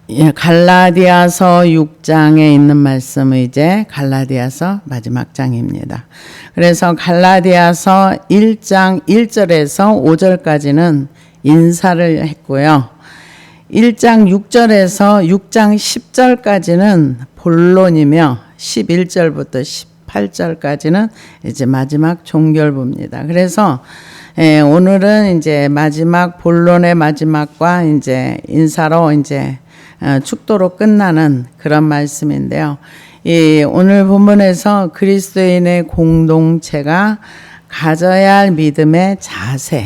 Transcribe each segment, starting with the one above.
예, 갈라디아서 6장에 있는 말씀은 이제 갈라디아서 마지막 장입니다. 그래서 갈라디아서 1장 1절에서 5절까지는 인사를 했고요. 1장 6절에서 6장 10절까지는 본론이며 11절부터 18절까지는 이제 마지막 종결부입니다. 그래서 오늘은 이제 마지막 본론의 마지막과 이제 인사로 이제 축도로 끝나는 그런 말씀인데요. 오늘 본문에서 그리스도인의 공동체가 가져야 할 믿음의 자세,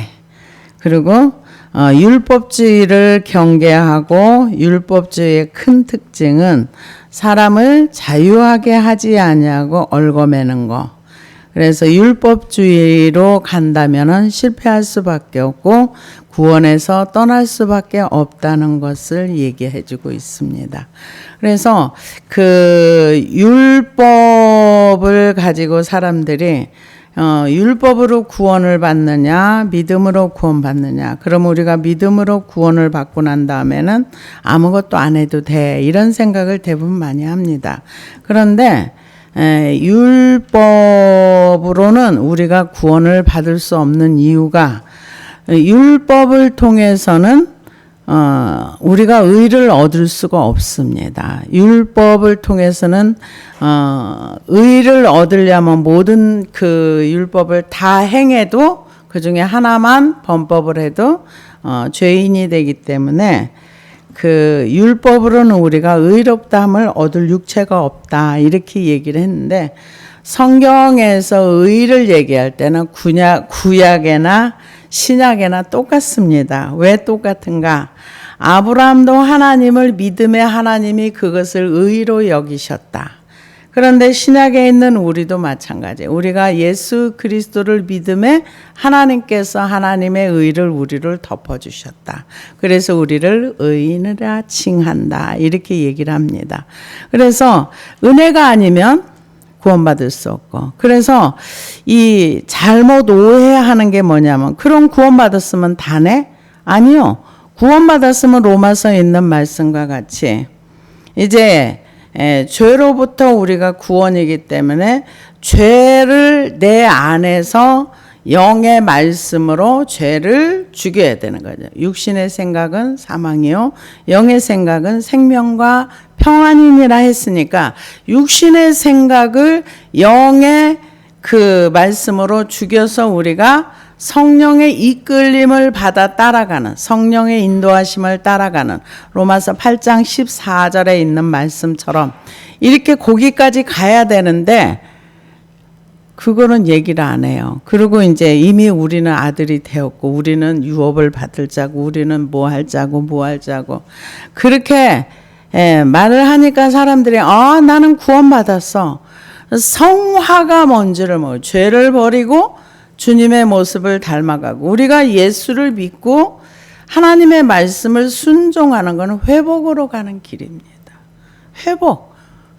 그리고 율법주의를 경계하고 율법주의의 큰 특징은 사람을 자유하게 하지 아니하고 얽어매는 거. 그래서 율법주의로 간다면은 실패할 수밖에 없고 구원에서 떠날 수밖에 없다는 것을 얘기해 주고 있습니다. 그래서 그 율법을 가지고 사람들이 율법으로 구원을 받느냐, 믿음으로 구원받느냐. 그럼 우리가 믿음으로 구원을 받고 난 다음에는 아무것도 안 해도 돼. 이런 생각을 대부분 많이 합니다. 그런데 율법으로는 우리가 구원을 받을 수 없는 이유가 율법을 통해서는 우리가 의를 얻을 수가 없습니다. 율법을 통해서는 의를 얻으려면 모든 그 율법을 다 행해도 그 중에 하나만 범법을 해도 죄인이 되기 때문에 그 율법으로는 우리가 의롭다함을 얻을 육체가 없다 이렇게 얘기를 했는데 성경에서 의를 얘기할 때는 구약이나 신약에나 똑같습니다. 왜 똑같은가? 아브라함도 하나님을 믿음의 하나님이 그것을 의로 여기셨다. 그런데 신약에 있는 우리도 마찬가지예요. 우리가 예수 그리스도를 믿음에 하나님께서 하나님의 의를 우리를 덮어주셨다. 그래서 우리를 의인이라 칭한다. 이렇게 얘기를 합니다. 그래서 은혜가 아니면 구원받을 수 없고, 그래서 이 잘못 오해하는 게 뭐냐면 그럼 구원받았으면 다네? 아니요. 구원받았으면 로마서에 있는 말씀과 같이 이제 죄로부터 우리가 구원이기 때문에 죄를 내 안에서 영의 말씀으로 죄를 죽여야 되는 거죠. 육신의 생각은 사망이요 영의 생각은 생명과 평안이니라 했으니까 육신의 생각을 영의 그 말씀으로 죽여서 우리가 성령의 이끌림을 받아 따라가는, 성령의 인도하심을 따라가는 로마서 8장 14절에 있는 말씀처럼 이렇게 거기까지 가야 되는데 그거는 얘기를 안 해요. 그리고 이제 이미 우리는 아들이 되었고 우리는 유업을 받을 자고 우리는 뭐 할 자고 그렇게 말을 하니까 사람들이 나는 구원받았어. 성화가 뭔지를 모르고 죄를 버리고 주님의 모습을 닮아가고 우리가 예수를 믿고 하나님의 말씀을 순종하는 것은 회복으로 가는 길입니다.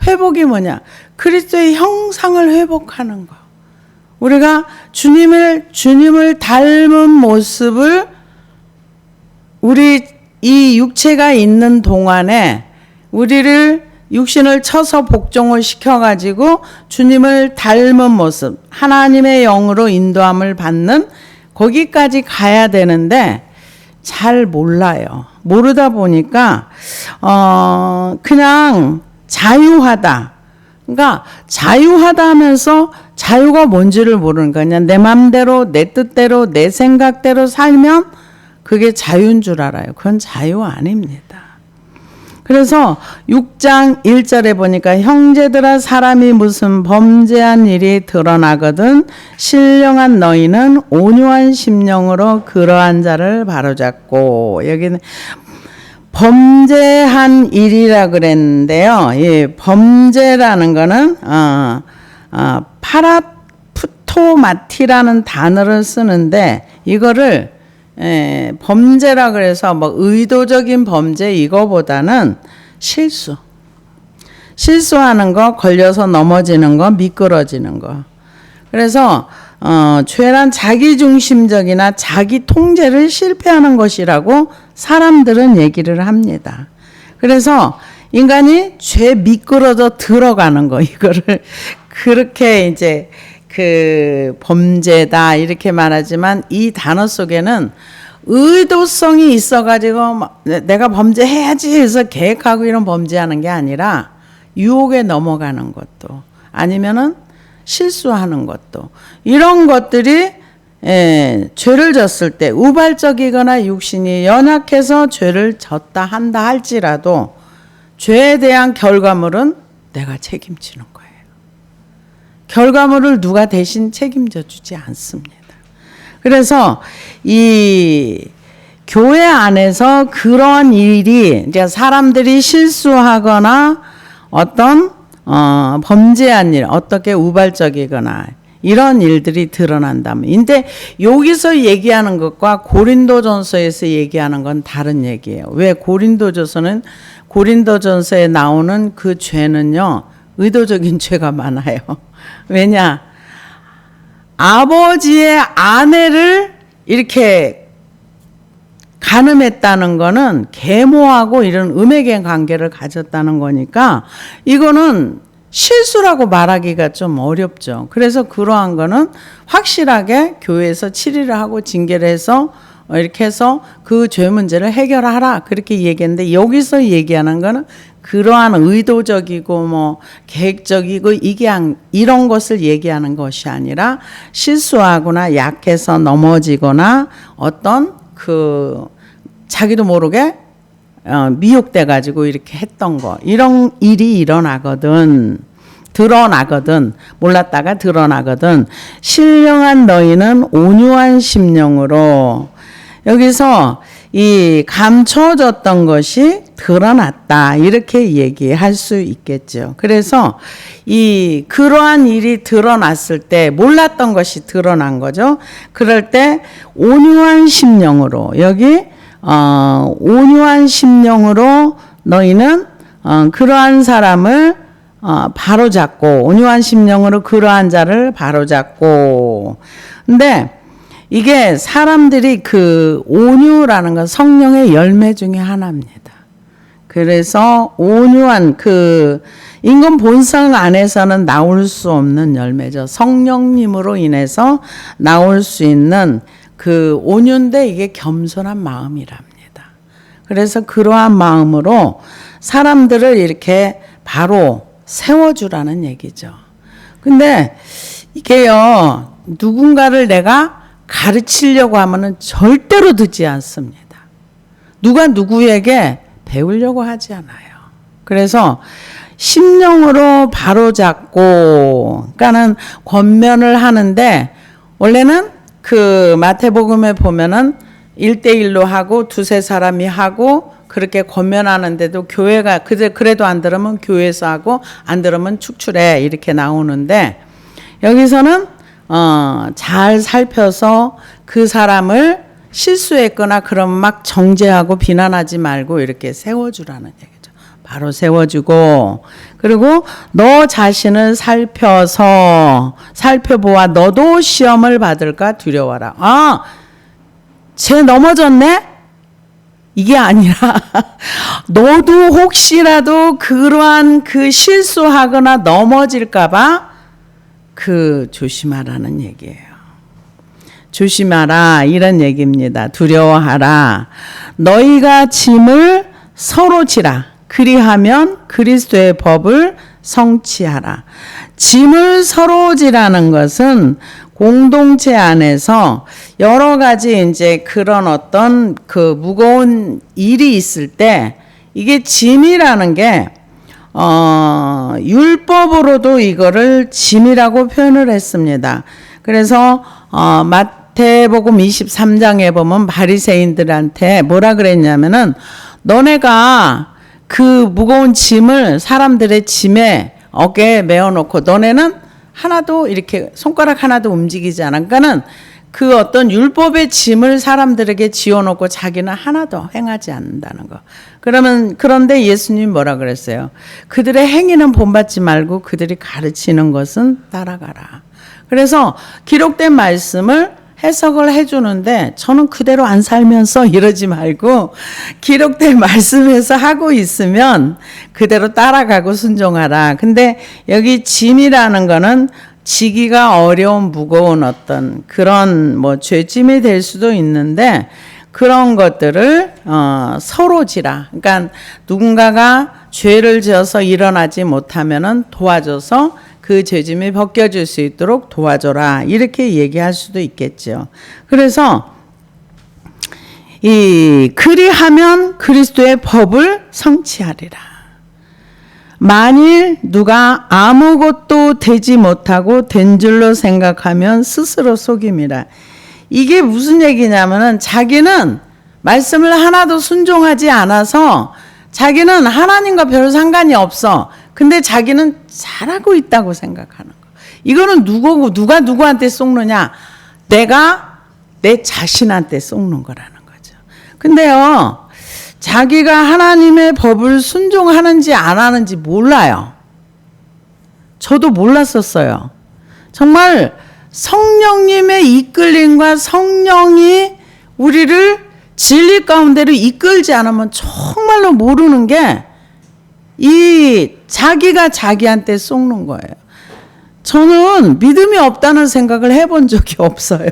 회복이 뭐냐? 그리스도의 형상을 회복하는 거. 우리가 주님을 닮은 모습을 우리 이 육체가 있는 동안에 우리를 육신을 쳐서 복종을 시켜가지고 주님을 닮은 모습, 하나님의 영으로 인도함을 받는 거기까지 가야 되는데 잘 몰라요. 모르다 보니까 그냥 자유하다. 그러니까 자유하다 하면서 자유가 뭔지를 모르는 거야. 그냥 내 맘대로 내 뜻대로 내 생각대로 살면 그게 자유인 줄 알아요. 그건 자유 아닙니다. 그래서 6장 1절에 보니까 형제들아 사람이 무슨 범죄한 일이 드러나거든 신령한 너희는 온유한 심령으로 그러한 자를 바로잡고, 여기는 범죄한 일이라 그랬는데요. 예, 범죄라는 거는 파라푸토마티라는 단어를 쓰는데 이거를 범죄라 그래서 뭐 의도적인 범죄 이거보다는 실수하는 거, 걸려서 넘어지는 거, 미끄러지는 거. 그래서 죄란 자기중심적이나 자기 통제를 실패하는 것이라고 사람들은 얘기를 합니다. 그래서 인간이 죄 미끄러져 들어가는 거, 이거를 그렇게 이제 그 범죄다 이렇게 말하지만 이 단어 속에는 의도성이 있어가지고 내가 범죄해야지 해서 계획하고 이런 범죄하는 게 아니라 유혹에 넘어가는 것도 아니면은 실수하는 것도 이런 것들이 죄를 졌을 때 우발적이거나 육신이 연약해서 죄를 졌다 한다 할지라도 죄에 대한 결과물은 내가 책임지는 거예요. 결과물을 누가 대신 책임져 주지 않습니다. 그래서 이 교회 안에서 그런 일이 이제 사람들이 실수하거나 어떤 범죄한 일, 어떻게 우발적이거나 이런 일들이 드러난다면, 근데 여기서 얘기하는 것과 고린도전서에서 얘기하는 건 다른 얘기예요. 왜 고린도전서는 고린도전서에 나오는 그 죄는요, 의도적인 죄가 많아요. 왜냐? 아버지의 아내를 이렇게 간음했다는 거는 계모하고 이런 음행의 관계를 가졌다는 거니까 이거는 실수라고 말하기가 좀 어렵죠. 그래서 그러한 거는 확실하게 교회에서 치리를 하고 징계를 해서 이렇게 해서 그 죄 문제를 해결하라 그렇게 얘기했는데, 여기서 얘기하는 거는 그러한 의도적이고 뭐 계획적이고 이런 것을 얘기하는 것이 아니라 실수하거나 약해서 넘어지거나 어떤 그 자기도 모르게 미혹돼 가지고 이렇게 했던 거, 이런 일이 드러나거든 몰랐다가 드러나거든. 신령한 너희는 온유한 심령으로, 여기서 이 감춰졌던 것이 드러났다 이렇게 얘기할 수 있겠죠. 그래서 이 그러한 일이 드러났을 때 몰랐던 것이 드러난 거죠. 그럴 때 온유한 심령으로, 여기 온유한 심령으로 너희는 그러한 사람을 바로잡고, 온유한 심령으로 그러한 자를 바로잡고. 근데 이게 사람들이 그 온유라는 건 성령의 열매 중에 하나입니다. 그래서 온유한 그 인간 본성 안에서는 나올 수 없는 열매죠. 성령님으로 인해서 나올 수 있는 그 온유인데 이게 겸손한 마음이랍니다. 그래서 그러한 마음으로 사람들을 이렇게 바로 세워주라는 얘기죠. 근데 이게요, 누군가를 내가 가르치려고 하면은 절대로 듣지 않습니다. 누가 누구에게 배우려고 하지 않아요. 그래서 심령으로 바로잡고, 그러니까는 권면을 하는데, 원래는 그 마태복음에 보면은 1대1로 하고 두세 사람이 하고 그렇게 권면하는데도 교회가 그래도 안 들으면 교회에서 하고 안 들으면 축출해 이렇게 나오는데, 여기서는 잘 살펴서 그 사람을 실수했거나 그럼 막 정죄하고 비난하지 말고 이렇게 세워주라는 얘기죠. 바로 세워주고, 그리고 너 자신을 살펴보아 너도 시험을 받을까 두려워라. 쟤 넘어졌네? 이게 아니라 너도 혹시라도 그러한 그 실수하거나 넘어질까봐 조심하라는 얘기예요. 조심하라 이런 얘기입니다. 두려워하라. 너희가 짐을 서로 지라. 그리하면 그리스도의 법을 성취하라. 짐을 서로 지라는 것은 공동체 안에서 여러 가지 이제 그런 어떤 그 무거운 일이 있을 때 이게 짐이라는 게 율법으로도 이거를 짐이라고 표현을 했습니다. 그래서 마태복음 23장에 보면 바리새인들한테 뭐라 그랬냐면은, 너네가 그 무거운 짐을 사람들의 짐에 어깨에 메어놓고 너네는 하나도 이렇게 손가락 하나도 움직이지 않아. 그러니까는 그 어떤 율법의 짐을 사람들에게 지어놓고 자기는 하나도 행하지 않는다는 거. 그런데 예수님 뭐라 그랬어요? 그들의 행위는 본받지 말고 그들이 가르치는 것은 따라가라. 그래서 기록된 말씀을 해석을 해주는데 저는 그대로 안 살면서 이러지 말고 기록된 말씀에서 하고 있으면 그대로 따라가고 순종하라. 근데 여기 짐이라는 거는 지기가 어려운 무거운 어떤 그런 뭐 죄짐이 될 수도 있는데 그런 것들을 서로 지라. 그러니까 누군가가 죄를 지어서 일어나지 못하면은 도와줘서 그 죄짐이 벗겨질 수 있도록 도와줘라. 이렇게 얘기할 수도 있겠죠. 그래서 그리하면 그리스도의 법을 성취하리라. 만일 누가 아무것도 되지 못하고 된 줄로 생각하면 스스로 속임이라. 이게 무슨 얘기냐면은 자기는 말씀을 하나도 순종하지 않아서 자기는 하나님과 별 상관이 없어. 근데 자기는 잘하고 있다고 생각하는 거. 이거는 누가 누구한테 속느냐? 내가 내 자신한테 속는 거라는 거죠. 근데요, 자기가 하나님의 법을 순종하는지 안 하는지 몰라요. 저도 몰랐었어요. 정말 성령님의 이끌림과 성령이 우리를 진리 가운데로 이끌지 않으면 정말로 모르는 게 이 자기가 자기한테 속는 거예요. 저는 믿음이 없다는 생각을 해본 적이 없어요.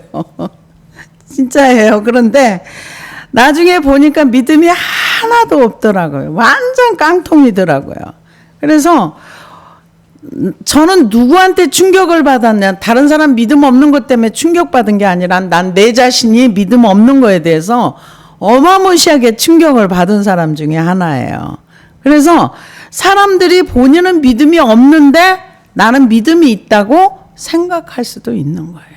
진짜예요. 그런데 나중에 보니까 믿음이 하나도 없더라고요. 완전 깡통이더라고요. 그래서 저는 누구한테 충격을 받았냐, 다른 사람 믿음 없는 것 때문에 충격받은 게 아니라 난 내 자신이 믿음 없는 거에 대해서 어마무시하게 충격을 받은 사람 중에 하나예요. 그래서 사람들이 본인은 믿음이 없는데 나는 믿음이 있다고 생각할 수도 있는 거예요.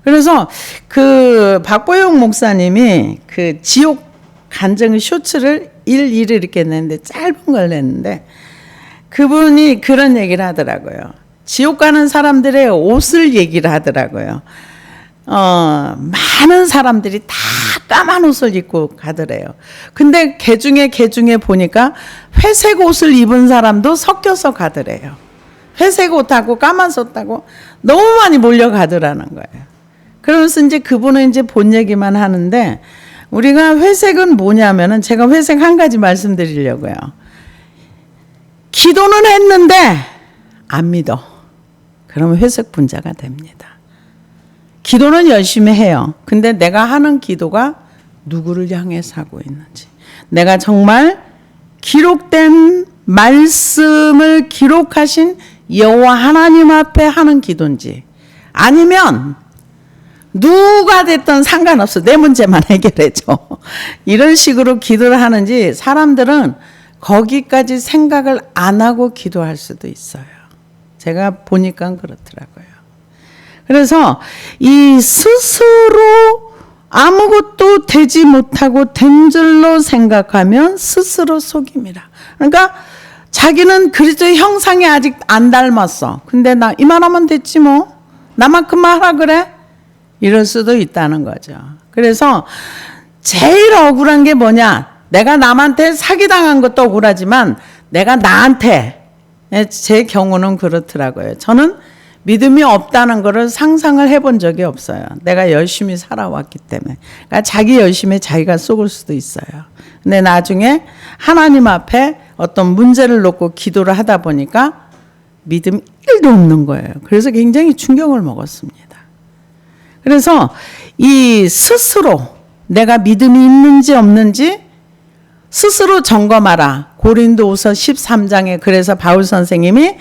그래서 그 박보영 목사님이 그 지옥 간증 쇼츠를 일일이 이렇게 냈는데 짧은 걸 냈는데 그분이 그런 얘기를 하더라고요. 지옥 가는 사람들의 옷을 얘기를 하더라고요. 많은 사람들이 다 까만 옷을 입고 가더래요. 근데 개 중에 보니까 회색 옷을 입은 사람도 섞여서 가더래요. 회색 옷하고 까만 옷하고 너무 많이 몰려가더라는 거예요. 그러면서 이제 그분은 이제 본 얘기만 하는데 우리가 회색은 뭐냐면은 제가 회색 한 가지 말씀드리려고요. 기도는 했는데 안 믿어. 그러면 회색 분자가 됩니다. 기도는 열심히 해요. 근데 내가 하는 기도가 누구를 향해서 하고 있는지. 내가 정말 기록된 말씀을 기록하신 여호와 하나님 앞에 하는 기도인지 아니면 누가 됐든 상관없어. 내 문제만 해결해줘. 이런 식으로 기도를 하는지 사람들은 거기까지 생각을 안 하고 기도할 수도 있어요. 제가 보니까 그렇더라고요. 그래서 이 스스로 아무것도 되지 못하고 된 줄로 생각하면 스스로 속임이라. 그러니까 자기는 그리스도의 형상에 아직 안 닮았어. 근데 나 이만하면 됐지 뭐. 나만큼만 하라 그래? 이럴 수도 있다는 거죠. 그래서 제일 억울한 게 뭐냐? 내가 남한테 사기당한 것도 억울하지만 내가 나한테, 제 경우는 그렇더라고요. 저는 믿음이 없다는 것을 상상을 해본 적이 없어요. 내가 열심히 살아왔기 때문에. 그러니까 자기 열심에 자기가 속을 수도 있어요. 근데 나중에 하나님 앞에 어떤 문제를 놓고 기도를 하다 보니까 믿음 1도 없는 거예요. 그래서 굉장히 충격을 먹었습니다. 그래서 이 스스로 내가 믿음이 있는지 없는지 스스로 점검하라. 고린도후서 13장에 그래서 바울 선생님이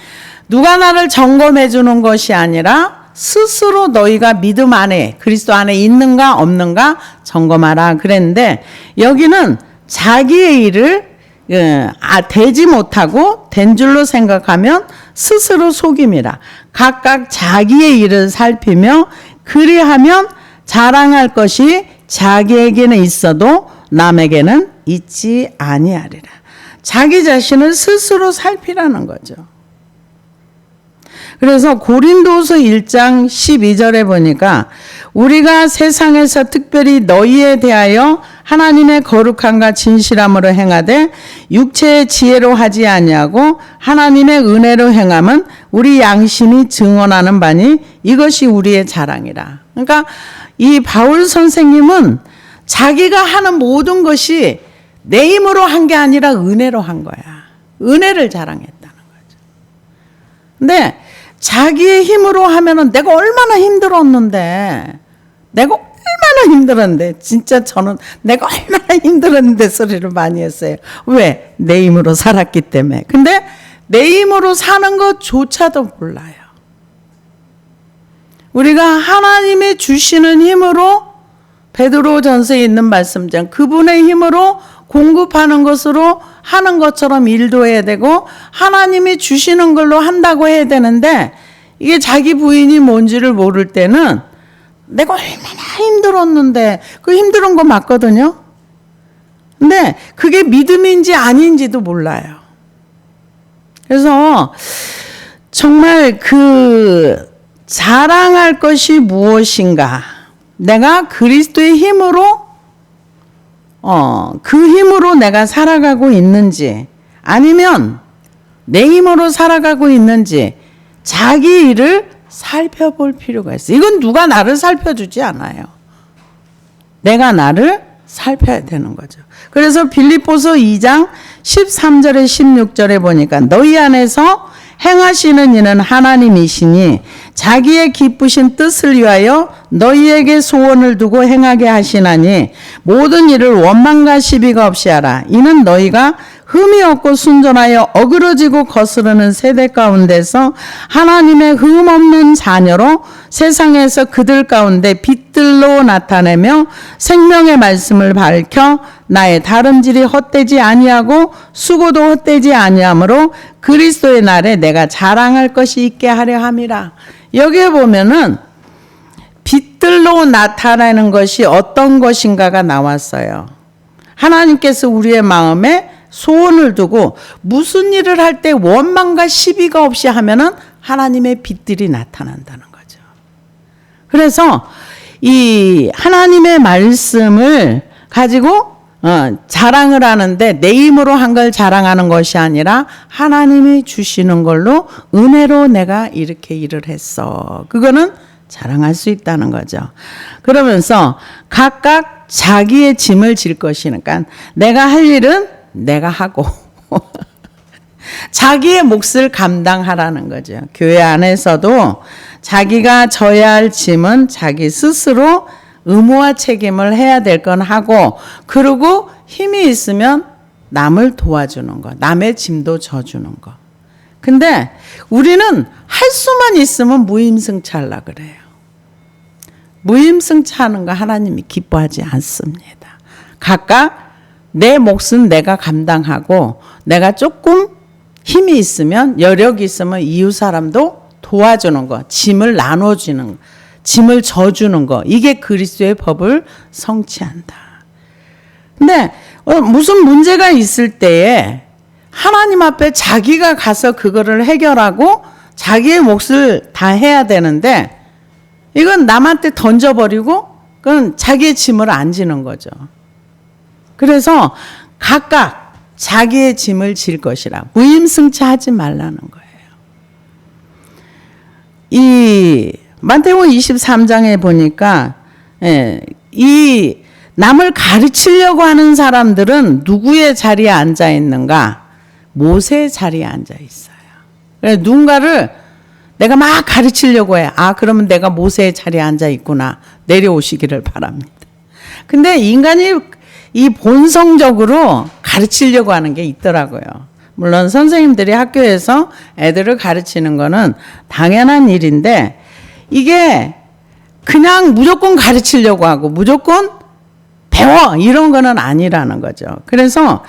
누가 나를 점검해 주는 것이 아니라 스스로 너희가 믿음 안에 그리스도 안에 있는가 없는가 점검하라 그랬는데 여기는 자기의 일을 되지 못하고 된 줄로 생각하면 스스로 속임이라. 각각 자기의 일을 살피며 그리하면 자랑할 것이 자기에게는 있어도 남에게는 있지 아니하리라. 자기 자신을 스스로 살피라는 거죠. 그래서 고린도서 1장 12절에 보니까 우리가 세상에서 특별히 너희에 대하여 하나님의 거룩함과 진실함으로 행하되 육체의 지혜로 하지 아니하고 하나님의 은혜로 행함은 우리 양심이 증언하는 바니 이것이 우리의 자랑이라. 그러니까 이 바울 선생님은 자기가 하는 모든 것이 내 힘으로 한 게 아니라 은혜로 한 거야. 은혜를 자랑했다는 거죠. 근데 자기의 힘으로 하면은 내가 얼마나 힘들었는데, 진짜 저는 내가 얼마나 힘들었는데 소리를 많이 했어요. 왜? 내 힘으로 살았기 때문에. 근데 내 힘으로 사는 것조차도 몰라요. 우리가 하나님이 주시는 힘으로 베드로전서에 있는 말씀장 그분의 힘으로 공급하는 것으로 하는 것처럼 일도 해야 되고 하나님이 주시는 걸로 한다고 해야 되는데 이게 자기 부인이 뭔지를 모를 때는 내가 얼마나 힘들었는데 그 힘든 거 맞거든요. 근데 그게 믿음인지 아닌지도 몰라요. 그래서 정말 그 자랑할 것이 무엇인가? 내가 그리스도의 힘으로 그 힘으로 내가 살아가고 있는지 아니면 내 힘으로 살아가고 있는지 자기 일을 살펴볼 필요가 있어요. 이건 누가 나를 살펴주지 않아요. 내가 나를 살펴야 되는 거죠. 그래서 빌립보서 2장 13절에 16절에 보니까 너희 안에서 행하시는 이는 하나님이시니 자기의 기쁘신 뜻을 위하여 너희에게 소원을 두고 행하게 하시나니 모든 일을 원망과 시비가 없이 하라. 이는 너희가 흠이 없고 순전하여 어그러지고 거스르는 세대 가운데서 하나님의 흠 없는 자녀로 세상에서 그들 가운데 빛들로 나타내며 생명의 말씀을 밝혀 나의 다름질이 헛되지 아니하고 수고도 헛되지 아니하므로 그리스도의 날에 내가 자랑할 것이 있게 하려 함이라. 여기에 보면은 빛들로 나타나는 것이 어떤 것인가가 나왔어요. 하나님께서 우리의 마음에 소원을 두고 무슨 일을 할 때 원망과 시비가 없이 하면은 하나님의 빛들이 나타난다는 거죠. 그래서 이 하나님의 말씀을 가지고 자랑을 하는데 내 힘으로 한 걸 자랑하는 것이 아니라 하나님이 주시는 걸로 은혜로 내가 이렇게 일을 했어. 그거는 자랑할 수 있다는 거죠. 그러면서 각각 자기의 짐을 질 것이니까 내가 할 일은 내가 하고 자기의 몫을 감당하라는 거죠. 교회 안에서도 자기가 져야 할 짐은 자기 스스로 의무와 책임을 해야 될 건 하고 그리고 힘이 있으면 남을 도와주는 거, 남의 짐도 져주는 거. 근데 우리는 할 수만 있으면 무임승차하려고 그래요. 무임승차하는 거 하나님이 기뻐하지 않습니다. 각각 내 몫은 내가 감당하고 내가 조금 힘이 있으면 여력이 있으면 이웃 사람도 도와주는 거, 짐을 나눠주는 거, 짐을 져주는 거, 이게 그리스도의 법을 성취한다. 근데 무슨 문제가 있을 때에 하나님 앞에 자기가 가서 그거를 해결하고 자기의 몫을 다 해야 되는데 이건 남한테 던져버리고 그건 자기의 짐을 안 지는 거죠. 그래서 각각 자기의 짐을 질 것이라 무임승차하지 말라는 거예요. 이 마태복음 23장에 보니까 이 남을 가르치려고 하는 사람들은 누구의 자리에 앉아 있는가? 모세의 자리에 앉아 있어요. 그래서 누군가를 내가 막 가르치려고 해. 아, 그러면 내가 모세의 자리에 앉아 있구나. 내려오시기를 바랍니다. 근데 인간이 이 본성적으로 가르치려고 하는 게 있더라고요. 물론 선생님들이 학교에서 애들을 가르치는 거는 당연한 일인데 이게 그냥 무조건 가르치려고 하고 무조건 배워 이런 거는 아니라는 거죠. 그래서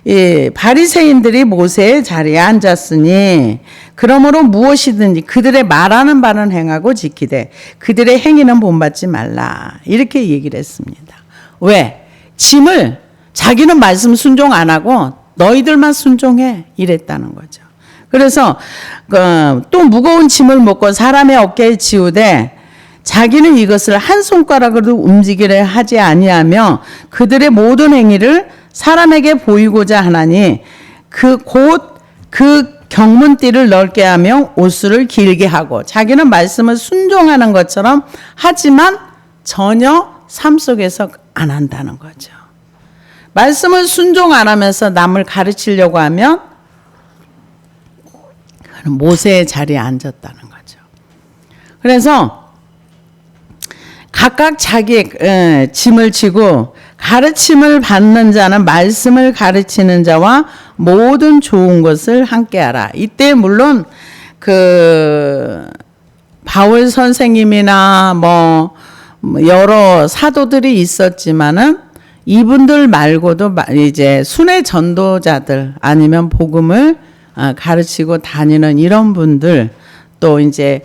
이 바리새인들이 모세의 자리에 앉았으니 그러므로 무엇이든지 그들의 말하는 바는 행하고 지키되 그들의 행위는 본받지 말라 이렇게 얘기를 했습니다. 왜? 짐을 자기는 말씀 순종 안 하고 너희들만 순종해 이랬다는 거죠. 그래서 또 무거운 짐을 먹고 사람의 어깨에 지우되 자기는 이것을 한 손가락으로 움직이려 하지 아니하며 그들의 모든 행위를 사람에게 보이고자 하나니 곧 그 경문띠를 넓게 하며 옷수를 길게 하고 자기는 말씀을 순종하는 것처럼 하지만 전혀 삶 속에서 안 한다는 거죠. 말씀을 순종 안 하면서 남을 가르치려고 하면 모세의 자리에 앉았다는 거죠. 그래서 각각 자기의 짐을 지고 가르침을 받는 자는 말씀을 가르치는 자와 모든 좋은 것을 함께하라. 이때 물론 바울 선생님이나 여러 사도들이 있었지만은 이분들 말고도 이제 순회 전도자들 아니면 복음을 가르치고 다니는 이런 분들 또 이제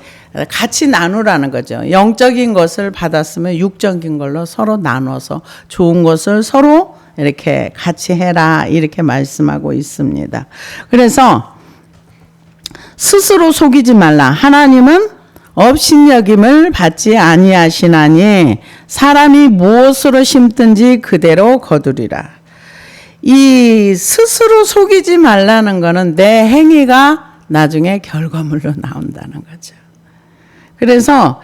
같이 나누라는 거죠. 영적인 것을 받았으면 육적인 걸로 서로 나눠서 좋은 것을 서로 이렇게 같이 해라 이렇게 말씀하고 있습니다. 그래서 스스로 속이지 말라. 하나님은 업신여김을 받지 아니하시나니 사람이 무엇으로 심든지 그대로 거두리라. 이 스스로 속이지 말라는 거는 내 행위가 나중에 결과물로 나온다는 거죠. 그래서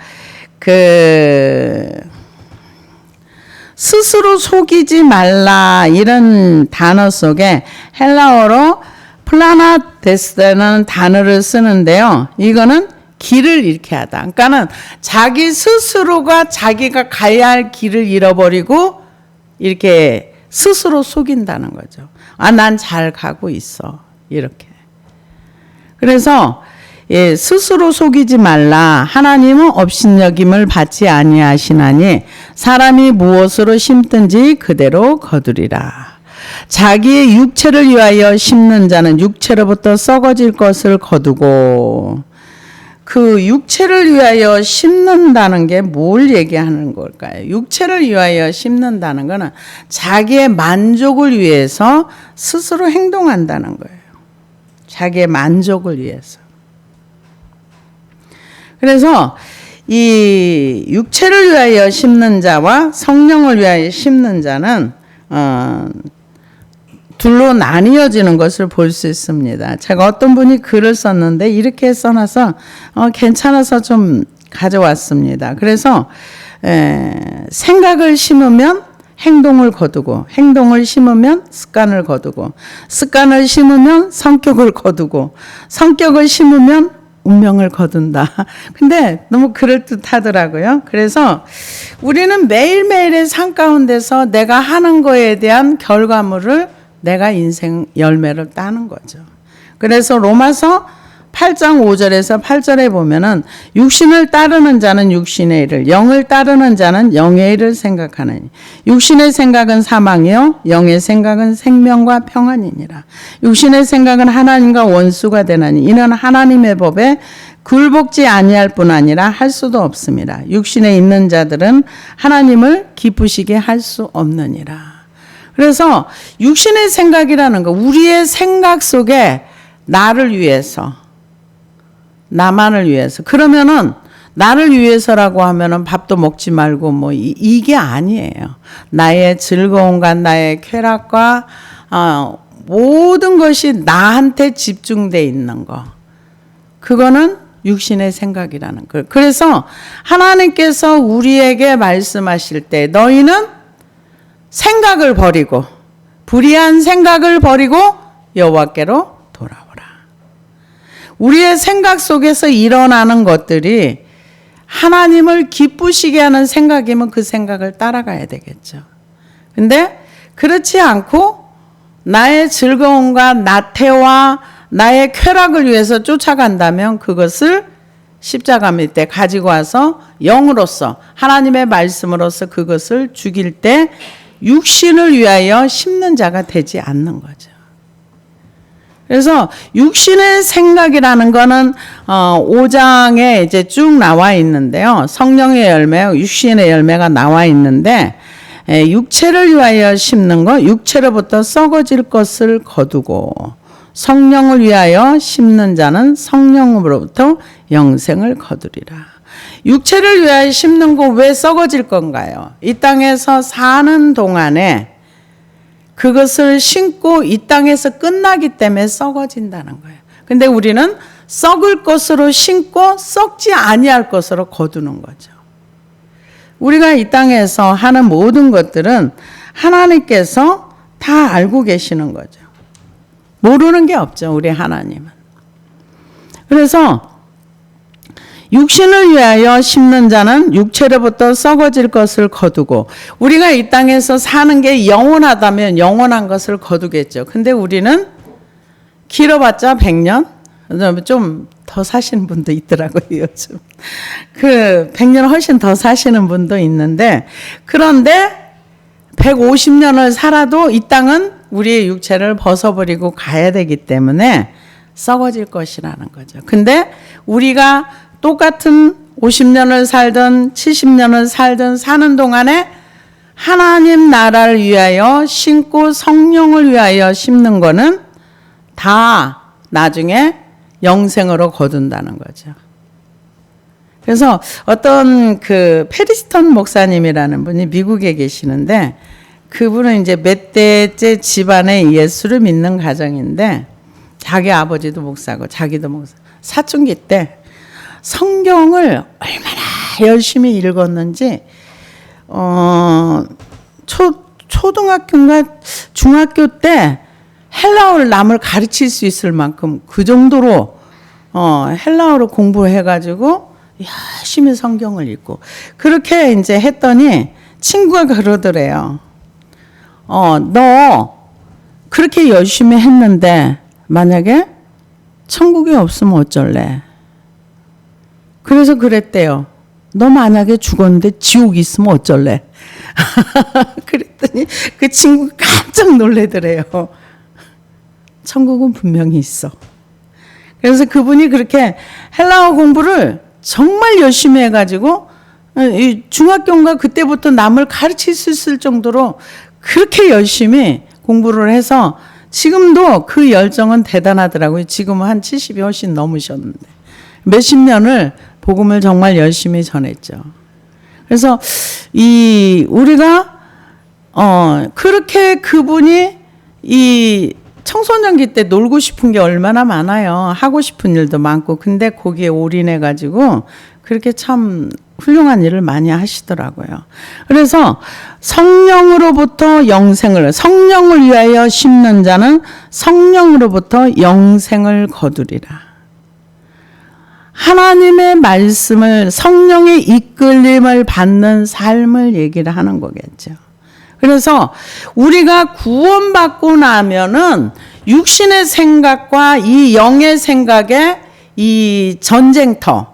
스스로 속이지 말라 이런 단어 속에 헬라어로 플라나데스라는 단어를 쓰는데요. 이거는 길을 잃게 하다. 그러니까는 자기 스스로가 자기가 가야 할 길을 잃어버리고 이렇게 스스로 속인다는 거죠. 난 잘 가고 있어. 이렇게. 그래서 스스로 속이지 말라. 하나님은 업신여김을 받지 아니하시나니 사람이 무엇으로 심든지 그대로 거두리라. 자기의 육체를 위하여 심는 자는 육체로부터 썩어질 것을 거두고 그 육체를 위하여 심는다는 게 뭘 얘기하는 걸까요? 육체를 위하여 심는다는 거는 자기의 만족을 위해서 스스로 행동한다는 거예요. 자기의 만족을 위해서. 그래서 이 육체를 위하여 심는 자와 성령을 위하여 심는 자는 둘로 나뉘어지는 것을 볼 수 있습니다. 제가 어떤 분이 글을 썼는데 이렇게 써놔서 괜찮아서 좀 가져왔습니다. 그래서 생각을 심으면 행동을 거두고 행동을 심으면 습관을 거두고 습관을 심으면 성격을 거두고 성격을 심으면 운명을 거둔다. 근데 너무 그럴듯하더라고요. 그래서 우리는 매일매일의 삶 가운데서 내가 하는 거에 대한 결과물을 내가 인생 열매를 따는 거죠. 그래서 로마서 8장 5절에서 8절에 보면은 육신을 따르는 자는 육신의 일을 영을 따르는 자는 영의 일을 생각하느니 육신의 생각은 사망이요 영의 생각은 생명과 평안이니라. 육신의 생각은 하나님과 원수가 되나니 이는 하나님의 법에 굴복지 아니할 뿐 아니라 할 수도 없습니다. 육신에 있는 자들은 하나님을 기쁘시게 할 수 없느니라. 그래서 육신의 생각이라는 거 우리의 생각 속에 나를 위해서 나만을 위해서 그러면은 나를 위해서라고 하면은 밥도 먹지 말고 이게 아니에요. 나의 즐거움과 나의 쾌락과 모든 것이 나한테 집중돼 있는 거 그거는 육신의 생각이라는 거. 그래서 하나님께서 우리에게 말씀하실 때 너희는 생각을 버리고 불의한 생각을 버리고 여호와께로 돌아오라. 우리의 생각 속에서 일어나는 것들이 하나님을 기쁘시게 하는 생각이면 그 생각을 따라가야 되겠죠. 근데 그렇지 않고 나의 즐거움과 나태와 나의 쾌락을 위해서 쫓아간다면 그것을 십자가 밑에 가지고 와서 영으로서 하나님의 말씀으로서 그것을 죽일 때 육신을 위하여 심는 자가 되지 않는 거죠. 그래서 육신의 생각이라는 거는 5장에 이제 쭉 나와 있는데요. 성령의 열매, 육신의 열매가 나와 있는데 육체를 위하여 심는 거, 육체로부터 썩어질 것을 거두고 성령을 위하여 심는 자는 성령으로부터 영생을 거두리라. 육체를 위하여 심는 거 왜 썩어질 건가요? 이 땅에서 사는 동안에 그것을 심고 이 땅에서 끝나기 때문에 썩어진다는 거예요. 근데 우리는 썩을 것으로 심고 썩지 아니할 것으로 거두는 거죠. 우리가 이 땅에서 하는 모든 것들은 하나님께서 다 알고 계시는 거죠. 모르는 게 없죠, 우리 하나님은. 그래서 육신을 위하여 심는 자는 육체로부터 썩어질 것을 거두고, 우리가 이 땅에서 사는 게 영원하다면 영원한 것을 거두겠죠. 근데 우리는 길어봤자 100년? 좀 더 사시는 분도 있더라고요, 요즘. 100년 훨씬 더 사시는 분도 있는데, 그런데 150년을 살아도 이 땅은 우리의 육체를 벗어버리고 가야 되기 때문에 썩어질 것이라는 거죠. 근데 우리가 똑같은 50년을 살든 70년을 살든 사는 동안에 하나님 나라를 위하여 심고 성령을 위하여 심는 거는 다 나중에 영생으로 거둔다는 거죠. 그래서 어떤 페리스턴 목사님이라는 분이 미국에 계시는데, 그분은 이제 몇 대째 집안에 예수를 믿는 가정인데, 자기 아버지도 목사고 자기도 목사. 사춘기 때 성경을 얼마나 열심히 읽었는지, 초등학교인가 중학교 때 헬라어를 남을 가르칠 수 있을 만큼 그 정도로 헬라어로 공부해가지고 열심히 성경을 읽고, 그렇게 이제 했더니 친구가 그러더래요. 너 그렇게 열심히 했는데 만약에 천국이 없으면 어쩔래? 그래서 그랬대요. 너 만약에 죽었는데 지옥이 있으면 어쩔래? 그랬더니 그 친구가 깜짝 놀래더래요. 천국은 분명히 있어. 그래서 그분이 그렇게 헬라어 공부를 정말 열심히 해가지고, 중학교인가 그때부터 남을 가르칠 수 있을 정도로 그렇게 열심히 공부를 해서 지금도 그 열정은 대단하더라고요. 지금은 한 70이 훨씬 넘으셨는데 몇십 년을 복음을 정말 열심히 전했죠. 그래서 우리가 그렇게 그분이 이 청소년기 때 놀고 싶은 게 얼마나 많아요. 하고 싶은 일도 많고. 근데 거기에 올인해 가지고 그렇게 참 훌륭한 일을 많이 하시더라고요. 그래서 성령으로부터 성령을 위하여 심는 자는 성령으로부터 영생을 거두리라. 하나님의 말씀을, 성령의 이끌림을 받는 삶을 얘기를 하는 거겠죠. 그래서 우리가 구원받고 나면은 육신의 생각과 이 영의 생각의 이 전쟁터,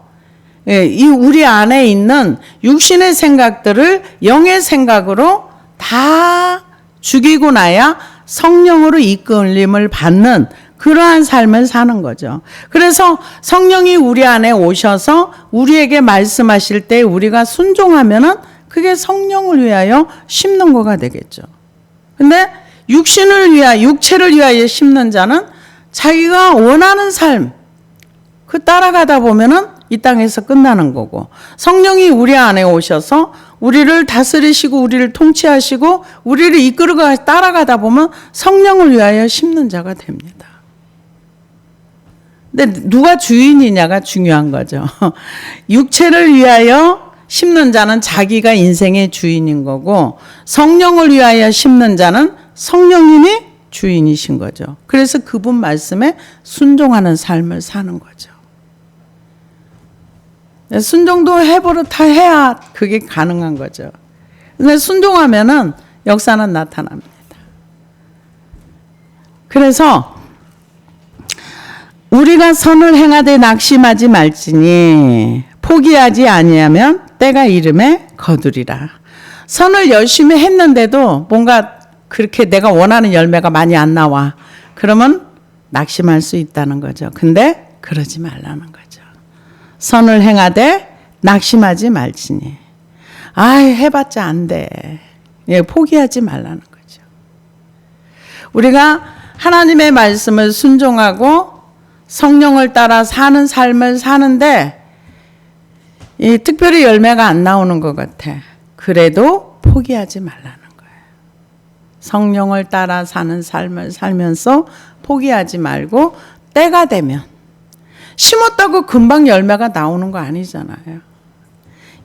이 우리 안에 있는 육신의 생각들을 영의 생각으로 다 죽이고 나야 성령으로 이끌림을 받는 그러한 삶을 사는 거죠. 그래서 성령이 우리 안에 오셔서 우리에게 말씀하실 때 우리가 순종하면은 그게 성령을 위하여 심는 거가 되겠죠. 근데 육체를 위하여 심는 자는 자기가 원하는 삶, 따라가다 보면은 이 땅에서 끝나는 거고, 성령이 우리 안에 오셔서 우리를 다스리시고 우리를 통치하시고 우리를 이끌어가 따라가다 보면 성령을 위하여 심는 자가 됩니다. 근데 누가 주인이냐가 중요한 거죠. 육체를 위하여 심는 자는 자기가 인생의 주인인 거고, 성령을 위하여 심는 자는 성령님이 주인이신 거죠. 그래서 그분 말씀에 순종하는 삶을 사는 거죠. 순종도 해버릇 해야 그게 가능한 거죠. 근데 순종하면은 역사는 나타납니다. 그래서 우리가 선을 행하되 낙심하지 말지니 포기하지 아니하면 때가 이름에 거두리라. 선을 열심히 했는데도 뭔가 그렇게 내가 원하는 열매가 많이 안 나와. 그러면 낙심할 수 있다는 거죠. 근데 그러지 말라는 거죠. 선을 행하되 낙심하지 말지니. 해봤자 안 돼. 포기하지 말라는 거죠. 우리가 하나님의 말씀을 순종하고 성령을 따라 사는 삶을 사는데 이 특별히 열매가 안 나오는 것 같아. 그래도 포기하지 말라는 거예요. 성령을 따라 사는 삶을 살면서 포기하지 말고 때가 되면 심었다고 금방 열매가 나오는 거 아니잖아요.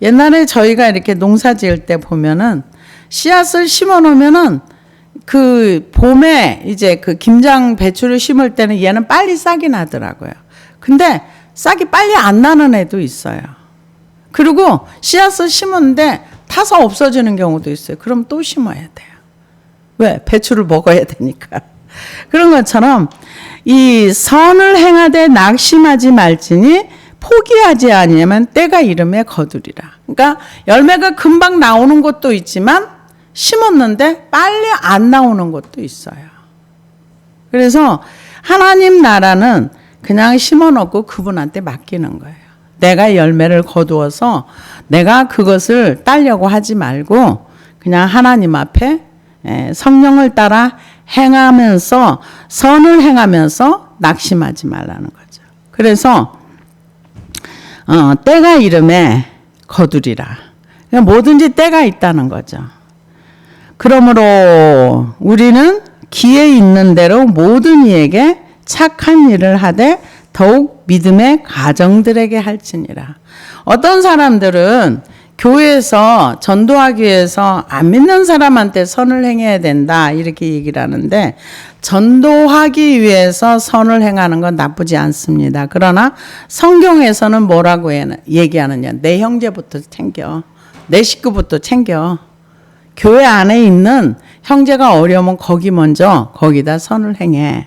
옛날에 저희가 이렇게 농사 지을 때 보면은 씨앗을 심어 놓으면은 그 봄에 이제 그 김장 배추를 심을 때는 얘는 빨리 싹이 나더라고요. 근데 싹이 빨리 안 나는 애도 있어요. 그리고 씨앗을 심었는데 타서 없어지는 경우도 있어요. 그럼 또 심어야 돼요. 왜? 배추를 먹어야 되니까. 그런 것처럼 이 선을 행하되 낙심하지 말지니 포기하지 아니하면 때가 이름에 거두리라. 그러니까 열매가 금방 나오는 것도 있지만 심었는데 빨리 안 나오는 것도 있어요. 그래서 하나님 나라는 그냥 심어놓고 그분한테 맡기는 거예요. 내가 열매를 거두어서 내가 그것을 따려고 하지 말고 그냥 하나님 앞에 성령을 따라 행하면서 선을 행하면서 낙심하지 말라는 거죠. 그래서 때가 이름에 거두리라. 그러니까 뭐든지 때가 있다는 거죠. 그러므로 우리는 기회 있는 대로 모든 이에게 착한 일을 하되 더욱 믿음의 가정들에게 할지니라. 어떤 사람들은 교회에서 전도하기 위해서 안 믿는 사람한테 선을 행해야 된다 이렇게 얘기를 하는데 전도하기 위해서 선을 행하는 건 나쁘지 않습니다. 그러나 성경에서는 뭐라고 얘기하느냐. 내 형제부터 챙겨. 내 식구부터 챙겨. 교회 안에 있는 형제가 어려우면 거기 먼저 거기다 선을 행해.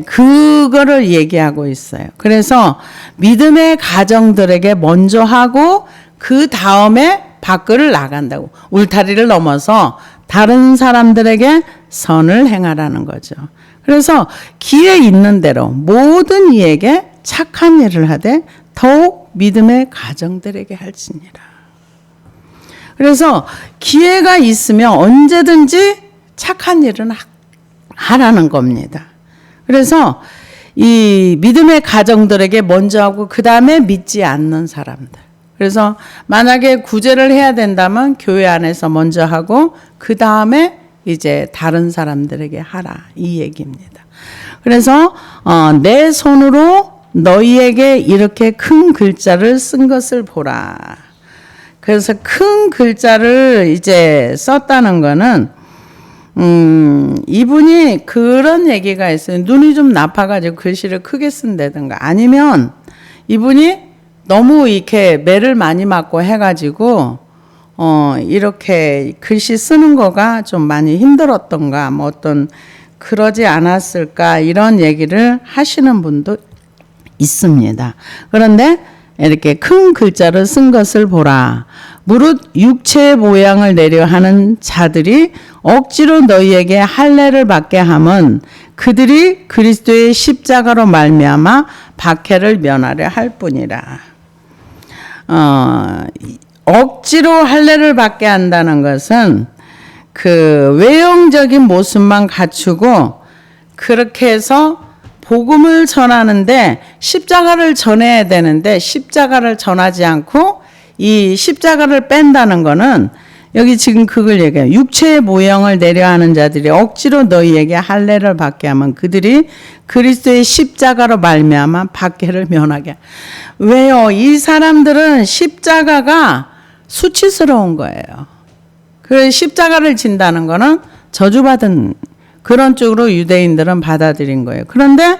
그거를 얘기하고 있어요. 그래서 믿음의 가정들에게 먼저 하고 그 다음에 밖을 나간다고. 울타리를 넘어서 다른 사람들에게 선을 행하라는 거죠. 그래서 기회 있는 대로 모든 이에게 착한 일을 하되 더욱 믿음의 가정들에게 할지니라. 그래서 기회가 있으면 언제든지 착한 일은 하라는 겁니다. 그래서 이 믿음의 가정들에게 먼저 하고 그 다음에 믿지 않는 사람들. 그래서 만약에 구제를 해야 된다면 교회 안에서 먼저 하고 그 다음에 이제 다른 사람들에게 하라 이 얘기입니다. 그래서 내 손으로 너희에게 이렇게 큰 글자를 쓴 것을 보라. 그래서 큰 글자를 이제 썼다는 거는 이분이 그런 얘기가 있어요. 눈이 좀 나빠가지고 글씨를 크게 쓴다든가 아니면 이분이 너무 이렇게 매를 많이 맞고 해가지고 이렇게 글씨 쓰는 거가 좀 많이 힘들었던가 뭐 어떤 그러지 않았을까 이런 얘기를 하시는 분도 있습니다. 그런데 이렇게 큰 글자를 쓴 것을 보라. 무릇 육체의 모양을 내려 하는 자들이 억지로 너희에게 할례를 받게 함은 그들이 그리스도의 십자가로 말미암아 박해를 면하려 할 뿐이라. 억지로 할례를 받게 한다는 것은 그 외형적인 모습만 갖추고 그렇게 해서 복음을 전하는데 십자가를 전해야 되는데 십자가를 전하지 않고 이 십자가를 뺀다는 거는 여기 지금 그걸 얘기해요. 육체의 모형을 내려하는 자들이 억지로 너희에게 할례를 받게 하면 그들이 그리스도의 십자가로 말미암아 박해를 면하게. 왜요? 이 사람들은 십자가가 수치스러운 거예요. 그 십자가를 진다는 거는 저주받은 그런 쪽으로 유대인들은 받아들인 거예요. 그런데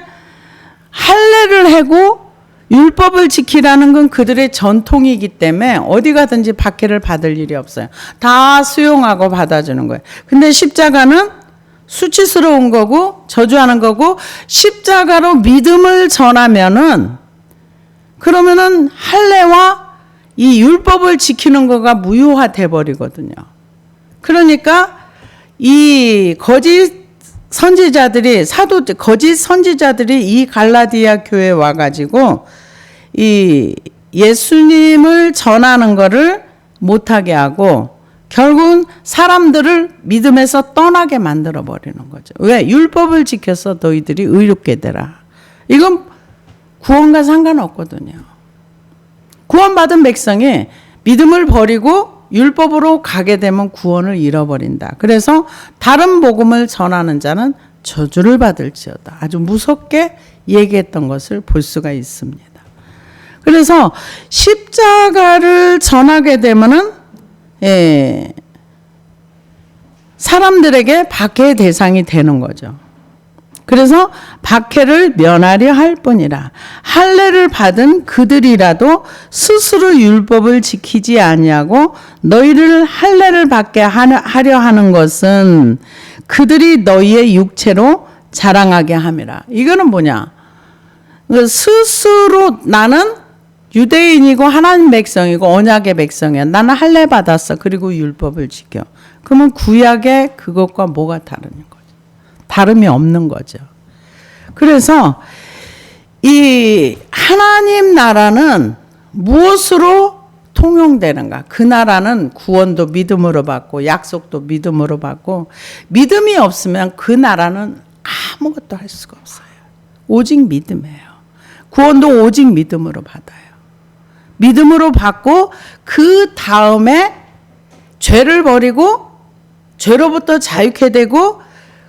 할례를 하고 율법을 지키라는 건 그들의 전통이기 때문에 어디 가든지 박해를 받을 일이 없어요. 다 수용하고 받아주는 거예요. 근데 십자가는 수치스러운 거고 저주하는 거고 십자가로 믿음을 전하면은 그러면은 할례와 이 율법을 지키는 거가 무효화돼 버리거든요. 그러니까 이 거짓 선지자들이 거짓 선지자들이 이 갈라디아 교회에 와가지고 이 예수님을 전하는 거를 못하게 하고 결국은 사람들을 믿음에서 떠나게 만들어 버리는 거죠. 왜? 율법을 지켜서 너희들이 의롭게 되라. 이건 구원과 상관없거든요. 구원받은 백성이 믿음을 버리고 율법으로 가게 되면 구원을 잃어버린다. 그래서 다른 복음을 전하는 자는 저주를 받을지어다. 아주 무섭게 얘기했던 것을 볼 수가 있습니다. 그래서 십자가를 전하게 되면은 사람들에게 박해의 대상이 되는 거죠. 그래서 박해를 면하려 할 뿐이라. 할례를 받은 그들이라도 스스로 율법을 지키지 아니하고 너희를 할례를 받게 하려 하는 것은 그들이 너희의 육체로 자랑하게 함이라. 이거는 뭐냐? 스스로 나는 유대인이고 하나님 백성이고 언약의 백성이야. 나는 할례 받았어. 그리고 율법을 지켜. 그러면 구약의 그것과 뭐가 다른 거죠? 다름이 없는 거죠. 그래서 이 하나님 나라는 무엇으로 통용되는가? 그 나라는 구원도 믿음으로 받고 약속도 믿음으로 받고 믿음이 없으면 그 나라는 아무것도 할 수가 없어요. 오직 믿음이에요. 구원도 오직 믿음으로 받아요. 믿음으로 받고 그 다음에 죄를 버리고 죄로부터 자유케 되고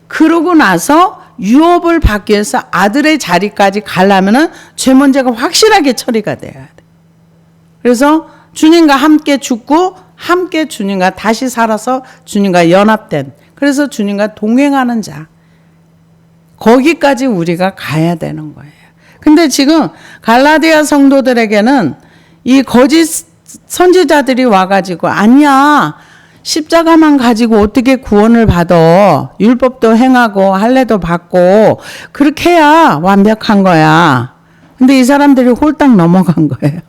그러고 나서 유업을 받기 위해서 아들의 자리까지 가려면은 죄 문제가 확실하게 처리가 돼야 돼. 그래서 주님과 함께 죽고 함께 주님과 다시 살아서 주님과 연합된, 그래서 주님과 동행하는 자, 거기까지 우리가 가야 되는 거예요. 근데 지금 갈라디아 성도들에게는 이 거짓 선지자들이 와가지고 아니야, 십자가만 가지고 어떻게 구원을 받아? 율법도 행하고 할례도 받고 그렇게 해야 완벽한 거야. 근데 이 사람들이 홀딱 넘어간 거예요.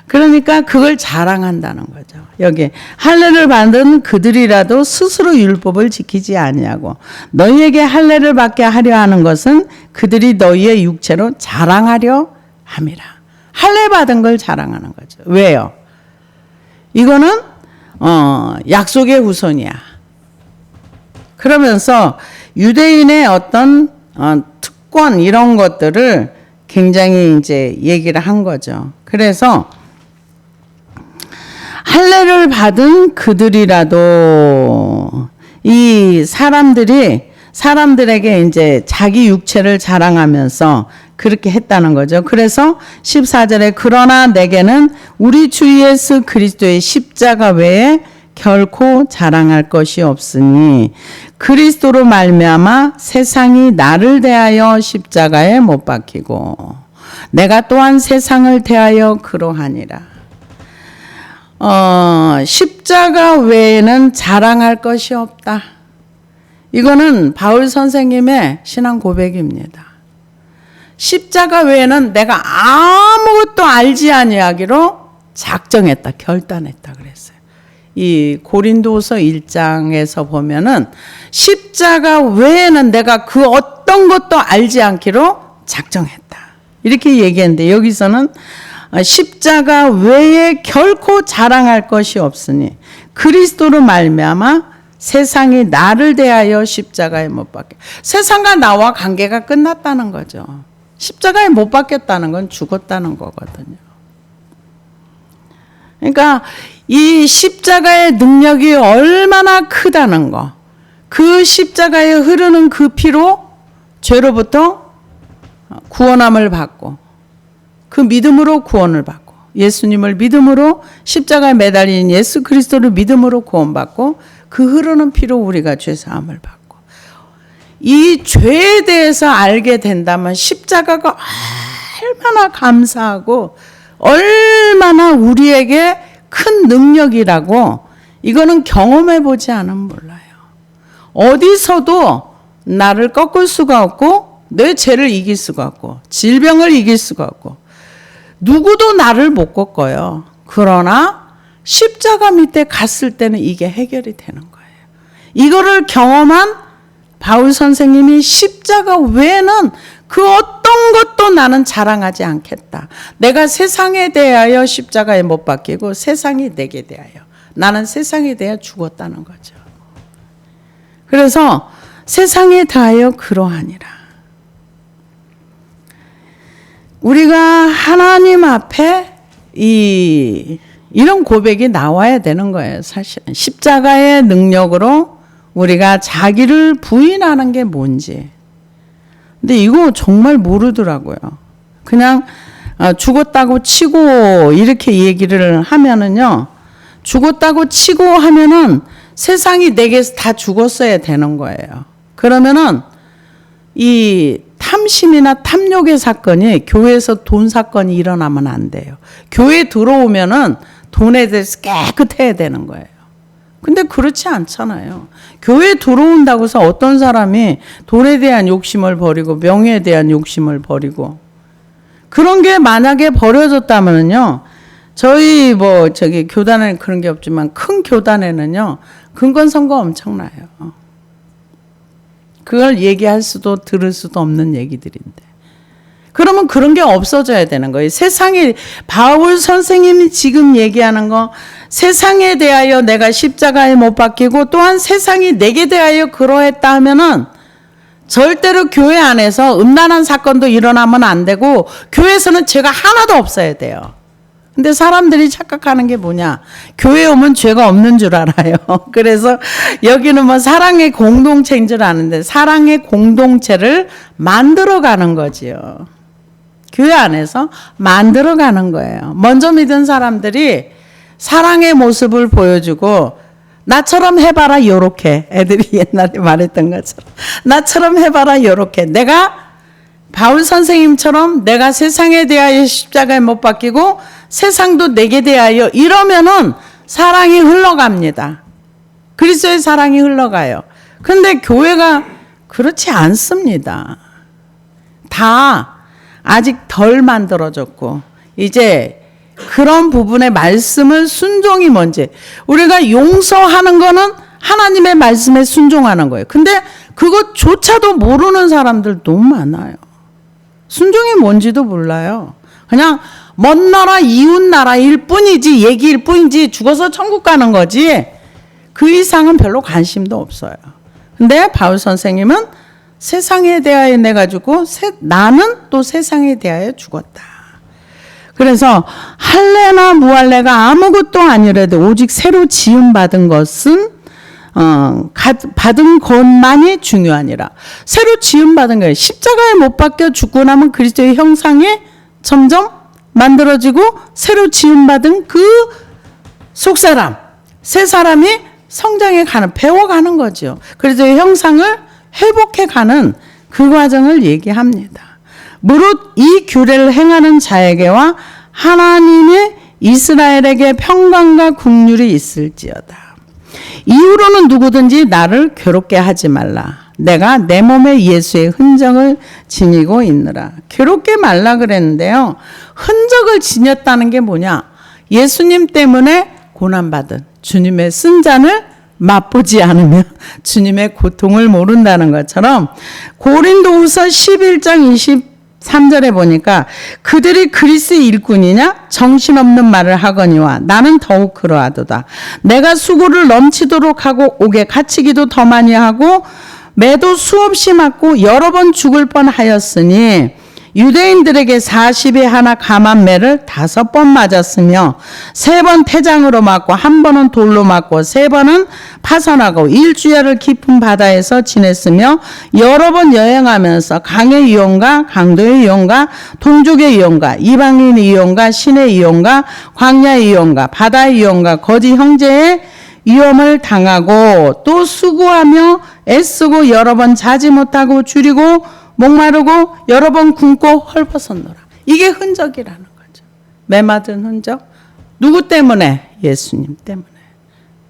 그러니까 그걸 자랑한다는 거죠. 여기 할례를 받은 그들이라도 스스로 율법을 지키지 아니하고 너희에게 할례를 받게 하려 하는 것은 그들이 너희의 육체로 자랑하려 함이라. 할례 받은 걸 자랑하는 거죠. 왜요? 이거는 약속의 후손이야. 그러면서 유대인의 어떤 특권 이런 것들을 굉장히 이제 얘기를 한 거죠. 그래서 할례를 받은 그들이라도 이 사람들에게 이제 자기 육체를 자랑하면서 그렇게 했다는 거죠. 그래서 14절에 그러나 내게는 우리 주 예수 그리스도의 십자가 외에 결코 자랑할 것이 없으니 그리스도로 말미암아 세상이 나를 대하여 십자가에 못 박히고 내가 또한 세상을 대하여 그러하니라. 십자가 외에는 자랑할 것이 없다. 이거는 바울 선생님의 신앙 고백입니다. 십자가 외에는 내가 아무것도 알지 아니하기로 작정했다, 결단했다 그랬어요. 이 고린도서 1장에서 보면은 십자가 외에는 내가 그 어떤 것도 알지 않기로 작정했다. 이렇게 얘기했는데 여기서는 십자가 외에 결코 자랑할 것이 없으니 그리스도로 말미암아 세상이 나를 대하여 십자가에 못 박혀. 세상과 나와 관계가 끝났다는 거죠. 십자가에 못 박혔다는 건 죽었다는 거거든요. 그러니까 이 십자가의 능력이 얼마나 크다는 거, 그 십자가에 흐르는 그 피로 죄로부터 구원함을 받고 그 믿음으로 구원을 받고 예수님을 믿음으로 십자가에 매달린 예수 그리스도를 믿음으로 구원받고 그 흐르는 피로 우리가 죄사함을 받고 이 죄에 대해서 알게 된다면 십자가가 얼마나 감사하고 얼마나 우리에게 큰 능력이라고 이거는 경험해 보지 않으면 몰라요. 어디서도 나를 꺾을 수가 없고 내 죄를 이길 수가 없고 질병을 이길 수가 없고 누구도 나를 못 꺾어요. 그러나 십자가 밑에 갔을 때는 이게 해결이 되는 거예요. 이거를 경험한 바울 선생님이 십자가 외에는 그 어떤 것도 나는 자랑하지 않겠다. 내가 세상에 대하여 십자가에 못 박히고 세상이 내게 대하여, 나는 세상에 대하여 죽었다는 거죠. 그래서 세상에 대하여 그러하니라. 우리가 하나님 앞에 이런 고백이 나와야 되는 거예요. 사실 십자가의 능력으로 우리가 자기를 부인하는 게 뭔지. 근데 이거 정말 모르더라고요. 그냥 죽었다고 치고 이렇게 얘기를 하면은요. 죽었다고 치고 하면은 세상이 내게서 다 죽었어야 되는 거예요. 그러면은 이 탐심이나 탐욕의 사건이 교회에서 돈 사건이 일어나면 안 돼요. 교회 들어오면은 돈에 대해서 깨끗해야 되는 거예요. 근데 그렇지 않잖아요. 교회 들어온다고 해서 어떤 사람이 돈에 대한 욕심을 버리고 명예에 대한 욕심을 버리고 그런 게 만약에 버려졌다면요. 저희 교단에는 그런 게 없지만 큰 교단에는요. 근권선거 엄청나요. 그걸 얘기할 수도 들을 수도 없는 얘기들인데. 그러면 그런 게 없어져야 되는 거예요. 세상에 바울 선생님이 지금 얘기하는 거 세상에 대하여 내가 십자가에 못 박히고 또한 세상이 내게 대하여 그러했다 하면은 절대로 교회 안에서 음란한 사건도 일어나면 안 되고 교회에서는 죄가 하나도 없어야 돼요. 근데 사람들이 착각하는 게 뭐냐. 교회 오면 죄가 없는 줄 알아요. 그래서 여기는 뭐 사랑의 공동체인 줄 아는데 사랑의 공동체를 만들어가는 거지요. 교회 안에서 만들어가는 거예요. 먼저 믿은 사람들이 사랑의 모습을 보여주고 나처럼 해봐라 요렇게 애들이 옛날에 말했던 것처럼 나처럼 해봐라 요렇게 내가 바울 선생님처럼 내가 세상에 대하여 십자가에 못 박히고 세상도 내게 대하여 이러면은 사랑이 흘러갑니다. 그리스도의 사랑이 흘러가요. 근데 교회가 그렇지 않습니다. 다 아직 덜 만들어졌고 이제 그런 부분의 말씀을 순종이 뭔지 우리가 용서하는 거는 하나님의 말씀에 순종하는 거예요. 근데 그것조차도 모르는 사람들 너무 많아요. 순종이 뭔지도 몰라요. 그냥 먼 나라 이웃 나라일 뿐이지 얘기일 뿐이지 죽어서 천국 가는 거지 그 이상은 별로 관심도 없어요. 근데 바울 선생님은 세상에 대하여 내가 죽고 나는 또 세상에 대하여 죽었다. 그래서 할례나 무할례가 아무것도 아니라도 오직 새로 지음받은 것은 받은 것만이 중요하니라. 새로 지음받은 거예요. 십자가에 못 박혀 죽고 나면 그리스도의 형상이 점점 만들어지고 새로 지음받은 그 속사람, 새 사람이 성장해 가는, 배워가는 거죠. 그리스도의 형상을 회복해가는 그 과정을 얘기합니다. 무릇 이 규례를 행하는 자에게와 하나님의 이스라엘에게 평강과 긍휼이 있을지어다. 이후로는 누구든지 나를 괴롭게 하지 말라. 내가 내 몸에 예수의 흔적을 지니고 있느라. 괴롭게 말라 그랬는데요. 흔적을 지녔다는 게 뭐냐? 예수님 때문에 고난받은 주님의 쓴잔을 맛보지 않으면 주님의 고통을 모른다는 것처럼 고린도후서 11장 23절에 보니까 그들이 그리스의 일꾼이냐 정신없는 말을 하거니와 나는 더욱 그러하도다. 내가 수고를 넘치도록 하고 옥에 갇히기도 더 많이 하고 매도 수없이 맞고 여러 번 죽을 뻔하였으니 유대인들에게 40에 하나 감한 매를 5번 맞았으며 3번 태장으로 맞고 1번은 돌로 맞고 3번은 파선하고 일주일을 깊은 바다에서 지냈으며 여러 번 여행하면서 강의 이용과 강도의 이용과 동족의 이용과 이방인의 이용과 신의 이용과 광야의 이용과 바다의 이용과 거짓 형제의 위험을 당하고 또 수고하며 애쓰고 여러 번 자지 못하고 줄이고 목마르고 여러 번 굶고 헐벗었노라. 이게 흔적이라는 거죠. 매맞은 흔적. 누구 때문에? 예수님 때문에.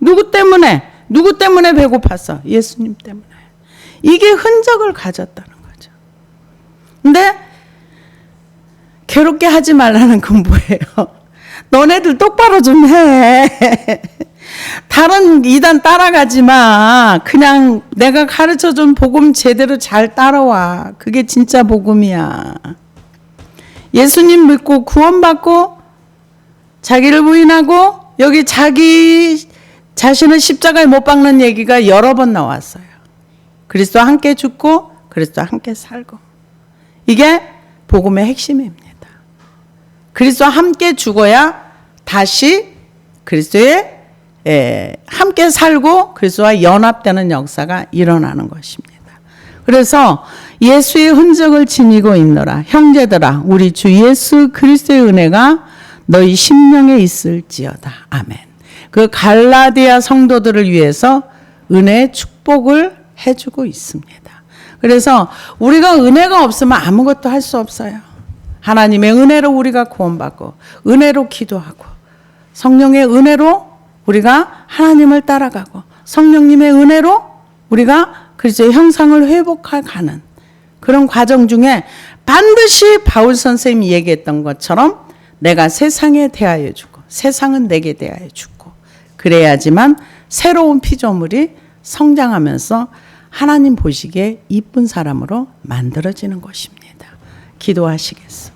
누구 때문에? 누구 때문에 배고팠어? 예수님 때문에. 이게 흔적을 가졌다는 거죠. 근데 괴롭게 하지 말라는 건 뭐예요? 너네들 똑바로 좀 해. 다른 이단 따라가지 마. 그냥 내가 가르쳐준 복음 제대로 잘 따라와. 그게 진짜 복음이야. 예수님 믿고 구원받고 자기를 부인하고 여기 자기 자신을 십자가에 못 박는 얘기가 여러 번 나왔어요. 그리스도와 함께 죽고 그리스도와 함께 살고. 이게 복음의 핵심입니다. 그리스도와 함께 죽어야 다시 그리스도의 함께 살고 그리스도와 연합되는 역사가 일어나는 것입니다. 그래서 예수의 흔적을 지니고 있노라. 형제들아, 우리 주 예수 그리스도의 은혜가 너희 심령에 있을지어다. 아멘. 그 갈라디아 성도들을 위해서 은혜의 축복을 해주고 있습니다. 그래서 우리가 은혜가 없으면 아무것도 할 수 없어요. 하나님의 은혜로 우리가 구원받고 은혜로 기도하고 성령의 은혜로 우리가 하나님을 따라가고 성령님의 은혜로 우리가 그리스도의 형상을 회복해가는 그런 과정 중에 반드시 바울 선생님이 얘기했던 것처럼 내가 세상에 대하여 주고 세상은 내게 대하여 주고 그래야지만 새로운 피조물이 성장하면서 하나님 보시기에 이쁜 사람으로 만들어지는 것입니다. 기도하시겠습니다.